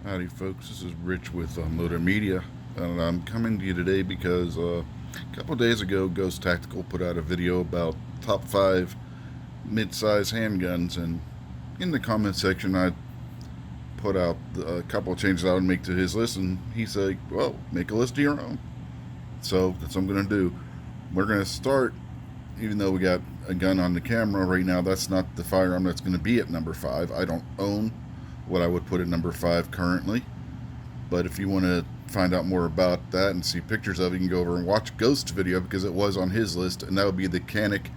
Howdy folks, this is Rich with Motor Media, and I'm coming to you today because a couple of days ago Ghost Tactical put out a video about top 5 mid-size handguns, and in the comment section I put out a couple of changes I would make to his list, and he said, well, make a list of your own. So that's what I'm going to do. We're going to start, even though we got a gun on the camera right now, that's not the firearm that's going to be at number 5. I don't own what I would put at number 5 currently. But if you want to find out more about that and see pictures of it, you can go over and watch Ghost's video because it was on his list, and that would be the Canik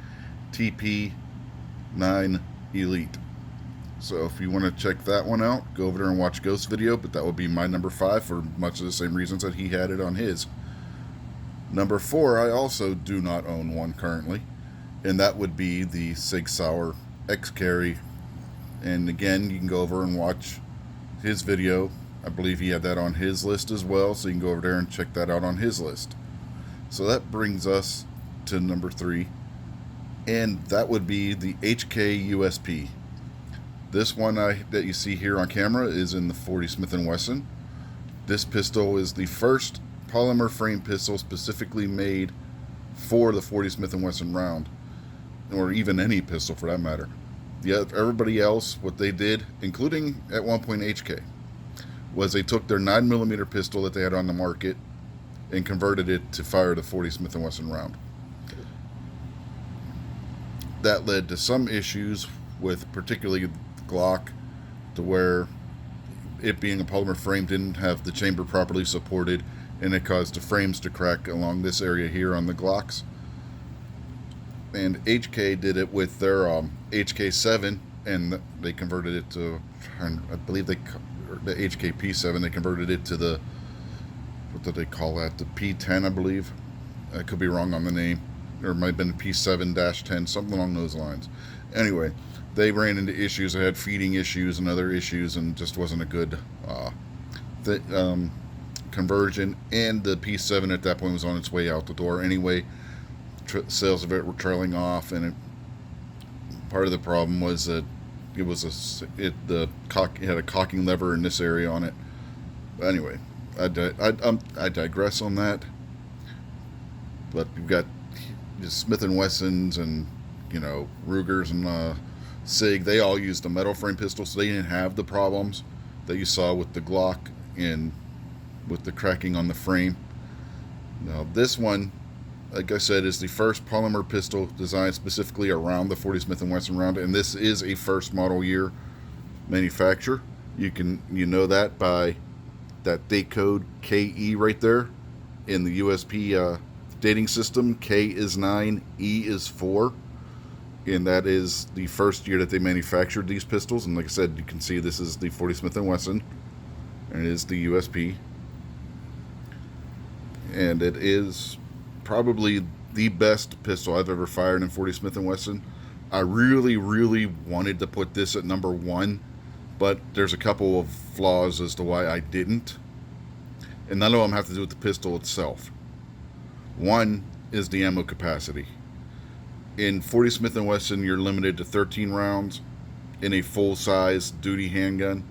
TP9 Elite. So if you want to check that one out, go over there and watch Ghost's video, but that would be my number 5 for much of the same reasons that he had it on his. Number 4, I also do not own one currently, and that would be the Sig Sauer X-Carry. And again, you can go over and watch his video. I believe he had that on his list as well, so you can go over there and check that out on his list. So that brings us to number 3, and that would be the HK USP. This one that you see here on camera is in the 40 Smith & Wesson. This pistol is the first polymer frame pistol specifically made for the 40 Smith & Wesson round, or even any pistol for that matter. Everybody else, what they did, including at one point HK, was they took their 9mm pistol that they had on the market and converted it to fire the 40 Smith & Wesson round. That led to some issues with particularly Glock, to where it being a polymer frame didn't have the chamber properly supported, and it caused the frames to crack along this area here on the Glocks. And HK did it with their HK7, and they converted it to, I believe the HK P7, they converted it to the, what did they call that, the P10, I believe. I could be wrong on the name, or it might have been P7-10, something along those lines. Anyway, they ran into issues. They had feeding issues and other issues, and just wasn't a good conversion. And the P7 at that point was on its way out the door anyway. Sales of it were trailing off, and part of the problem was that it had a cocking lever in this area on it. But anyway, I digress on that. But you've got Smith & Wessons and Rugers and Sig. They all used a metal frame pistol, so they didn't have the problems that you saw with the Glock and with the cracking on the frame. Now this one, like I said, is the first polymer pistol designed specifically around the 40 Smith & Wesson round, and this is a first model year manufacture. You know that by that date code KE right there in the USP dating system. K is 9, E is 4, and that is the first year that they manufactured these pistols. And like I said, you can see this is the 40 Smith & Wesson, and it is the USP, and it is probably the best pistol I've ever fired in 40 Smith & Wesson. I really wanted to put this at number 1, but there's a couple of flaws as to why I didn't, and none of them have to do with the pistol itself. One is the ammo capacity. In 40 Smith & Wesson, you're limited to 13 rounds in a full-size duty handgun.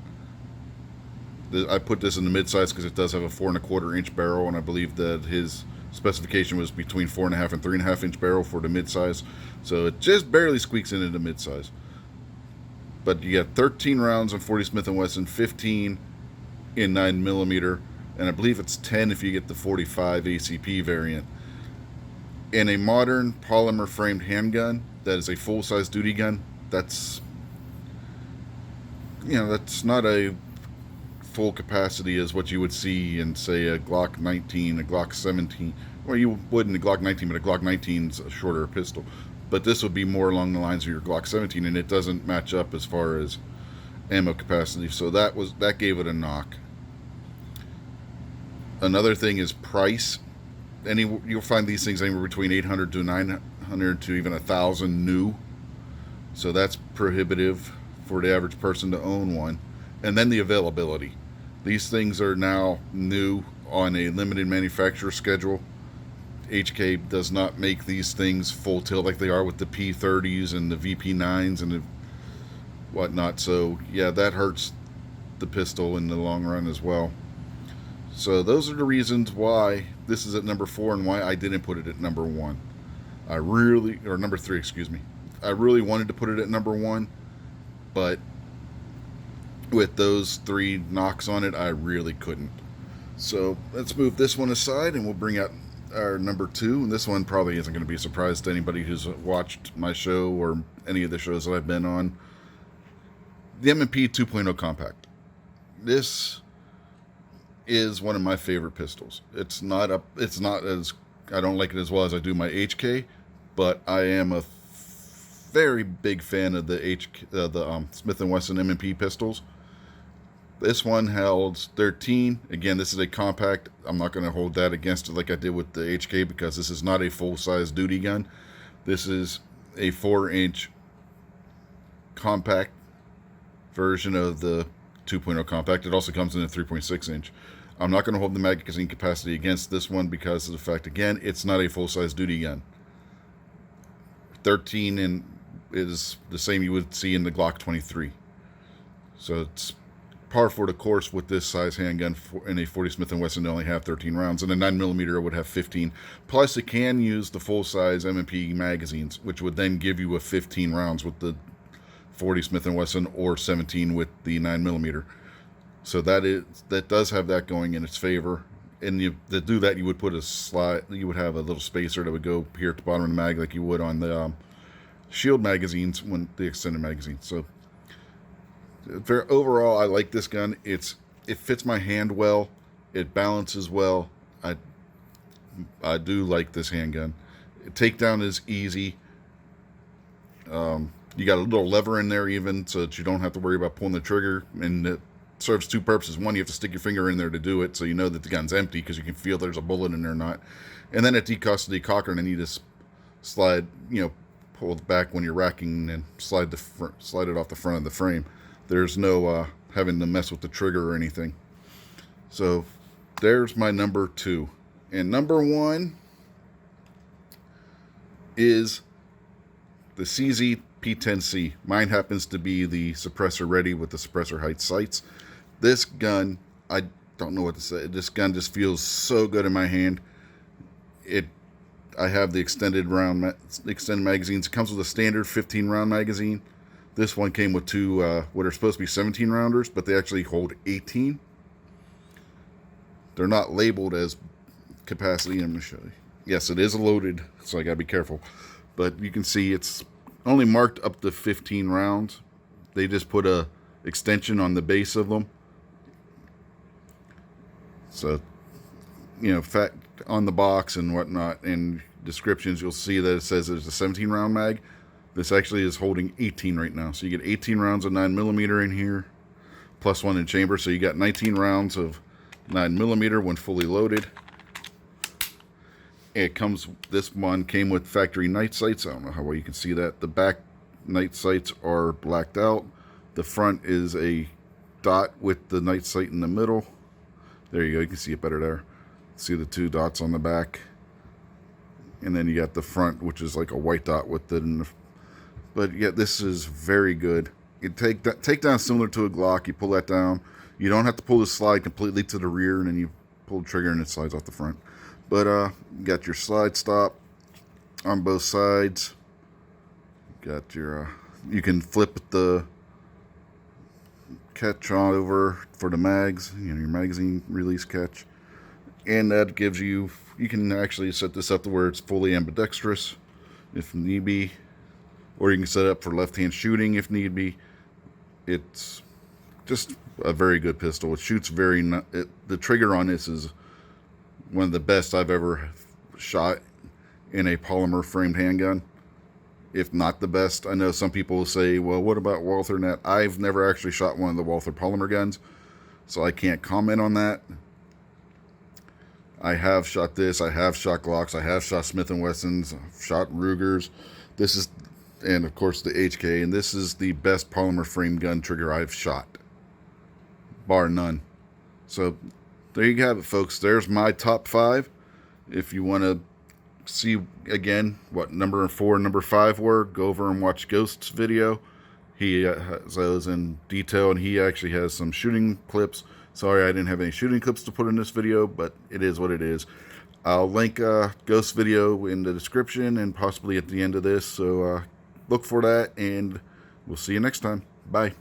I put this in the mid-size because it does have a 4¼ inch barrel, and I believe that his specification was between 4.5 and 3.5 inch barrel for the mid-size, so it just barely squeaks into the mid-size. But you got 13 rounds in 40 Smith & Wesson, 15 in 9mm, and I believe it's 10 if you get the 45 ACP variant. In a modern polymer framed handgun that is a full-size duty gun, that's not a full capacity as what you would see in, say, a Glock 19, a Glock 17. Well, you wouldn't a Glock 19, but a Glock 19's a shorter pistol. But this would be more along the lines of your Glock 17, and it doesn't match up as far as ammo capacity. So that gave it a knock. Another thing is price. You'll find these things anywhere between $800 to $900 to even $1,000 new. So that's prohibitive for the average person to own one. And then the availability. These things are now new on a limited manufacturer schedule. HK does not make these things full tilt like they are with the P30s and the VP9s and the whatnot. So yeah, that hurts the pistol in the long run as well. So those are the reasons why this is at number 4 and why I didn't put it at number 1. Or number 3, excuse me. I really wanted to put it at number 1, but with those 3 knocks on it, I really couldn't. So let's move this one aside and we'll bring out our number 2. And this one probably isn't going to be a surprise to anybody who's watched my show or any of the shows that I've been on. The M&P 2.0 Compact. This is one of my favorite pistols. It's not as, I don't like it as well as I do my HK, but I am a very big fan of the Smith & Wesson M&P pistols. This one held 13. Again, this is a compact. I'm not going to hold that against it like I did with the HK because this is not a full-size duty gun. This is a 4-inch compact version of the 2.0 compact. It also comes in a 3.6-inch. I'm not going to hold the magazine capacity against this one because of the fact, again, it's not a full-size duty gun. 13 is the same you would see in the Glock 23. So it's par for the course with this size handgun. In a 40 Smith & Wesson, they only have 13 rounds, and a 9mm would have 15. Plus, it can use the full-size M&P magazines, which would then give you a 15 rounds with the 40 Smith & Wesson or 17 with the 9mm. So that does have that going in its favor. And to do that, you would put a slide. You would have a little spacer that would go here at the bottom of the mag, like you would on the Shield magazines, when the extended magazine. So overall, I like this gun. It fits my hand well. It balances well. I do like this handgun. Takedown is easy. You got a little lever in there even, so that you don't have to worry about pulling the trigger. And it serves 2 purposes. One, you have to stick your finger in there to do it, so you know that the gun's empty because you can feel there's a bullet in there or not. And then it decosts the decocker, and then you just slide, pull it back when you're racking and slide it off the front of the frame. There's no having to mess with the trigger or anything. So there's my number 2. And number 1 is the CZ P10C. Mine happens to be the suppressor ready with the suppressor height sights. This gun, I don't know what to say. This gun just feels so good in my hand. I have the extended magazines. It comes with a standard 15 round magazine. This one came with 2 what are supposed to be 17 rounders, but they actually hold 18. They're not labeled as capacity. I'm going to show you. Yes, it is loaded, so I got to be careful. But you can see it's only marked up to 15 rounds. They just put a extension on the base of them. So, fact on the box and whatnot, and descriptions, you'll see that it says there's a 17 round mag. This actually is holding 18 right now. So you get 18 rounds of 9mm in here, plus 1 in chamber. So you got 19 rounds of 9mm when fully loaded. This one came with factory night sights. I don't know how well you can see that. The back night sights are blacked out. The front is a dot with the night sight in the middle. There you go. You can see it better there. See the 2 dots on the back. And then you got the front, which is like a white dot with it. But yeah, this is very good. You take down similar to a Glock. You pull that down. You don't have to pull the slide completely to the rear, and then you pull the trigger and it slides off the front. But you got your slide stop on both sides. Got your you can flip the catch on over for the mags, your magazine release catch, and that gives you can actually set this up to where it's fully ambidextrous if need be, or you can set it up for left-hand shooting if need be. It's just a very good pistol. It shoots the trigger on this is one of the best I've ever shot in a polymer framed handgun, if not the best. I know some people will say, well, what about Walther Net? I've never actually shot one of the Walther polymer guns, so I can't comment on that. I have shot this. I have shot Glocks. I have shot Smith & Wessons. I've shot Rugers. And of course the HK, and this is the best polymer frame gun trigger I've shot, bar none. So there you have it, folks. There's my top 5. If you want to see again what number 4 and number 5 were, go over and watch Ghost's video. He has those in detail, and he actually has some shooting clips. Sorry I didn't have any shooting clips to put in this video, but it is what it is. I'll link Ghost video in the description and possibly at the end of this, so look for that, and we'll see you next time. Bye.